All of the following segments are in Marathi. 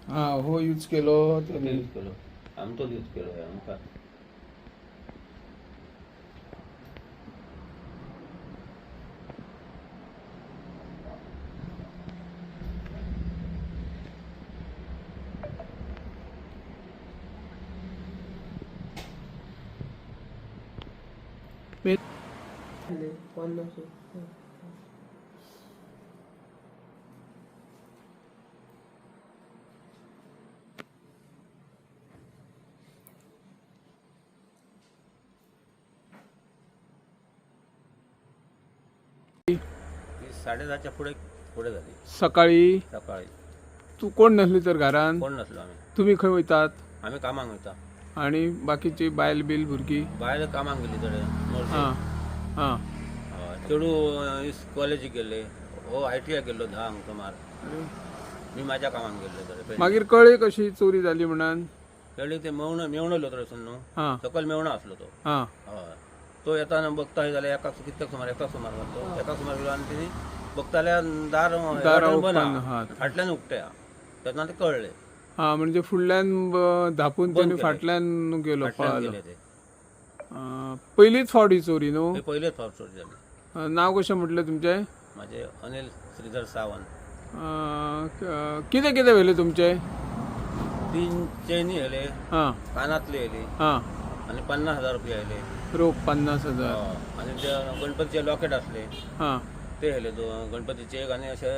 हो यूज केलो यूज केलो आमचो यूज केलो आमकां ती 10:30च्या पुढे पुढे झाली सकाळी सकाळी. तू कोण नसली तर घरान कोण नसलो आम्ही तुम्ही खंय वयतात आम्ही कामाक वयता आणि बाकीची बायल बिल भुरगी भायर कामाक गेली थोडे हां हां चेडू कॉलेजीक गेले हो ITI गेल्लो 10 सुमार. मी माझ्या कामाक गेल्लो थोडे मागीर कळ्ळी कशी चोरी जाली म्हणून कळ्ळी ते मेवणलो थोडेसून न्हू हां सकयल मेवणो आसलो तो हां हय तो येताना बघता हे जाल्यार कितल्याक सुमार मारलो एका सुमार गेलो आनी तिणी बघता जाल्यार दार बंद आहा. फाटल्यान उक्ते आहा तेन्ना ते कळ्ळें हां म्हणजे फुडल्यान धापून बंद तेणी केलें. फाटल्यान गेलो फाटल्यान पळालो गेले ते पयलीच फावट ही चोरी न्हू हे पयलेच फावट चोरी जाली. नाव कशें म्हटलें तुमचें माझे अनिल श्रीधर सावंत. कितें कितें व्हेलें तुमचें 3 चेनी येले हां कानातले येले हां आणि 50,000 रुपया येले रोख 50,000 आणि ते गणपतीचे लॉकेट असले हां ते येले गणपतीचे एक आणि असे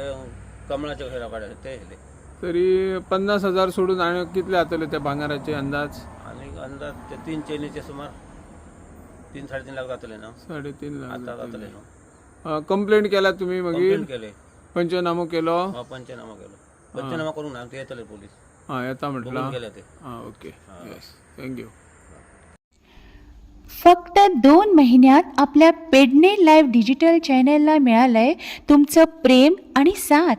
कमळाचे कशे लॉकेट असले ते येले. तरी 50,000 सोडून आनी कितले जातले त्या भांगाराचे अंदाज आणि अंदाज ते 3 चेनीचे सुमार 3-3.5 लाख जातले ना 3.5 आता लाख जातले ना. कंप्लेंट केला तुम्ही मागीर कंप्लेंट केले पंचनामो केलो पंचनामा केलो पंचनामा करून ना ते येतले पोलीस हां येता म्हटला गेले ते. हां ओके येस थँक्यू. फक्त 2 महिन्यात आपल्या पेडणे लाईव्ह डिजिटल चॅनेलला मिळालंय तुमचं प्रेम आणि साथ.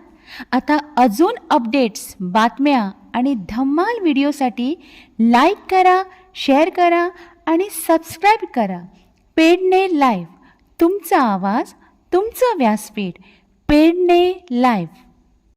आता अजून अपडेट्स, बातम्या आणि धम्माल व्हिडिओसाठी लाईक करा, शेअर करा आणि सबस्क्राईब करा. पेडणे लाईव्ह, तुमचा आवाज, तुमचं व्यासपीठ. पेडणे लाईव्ह.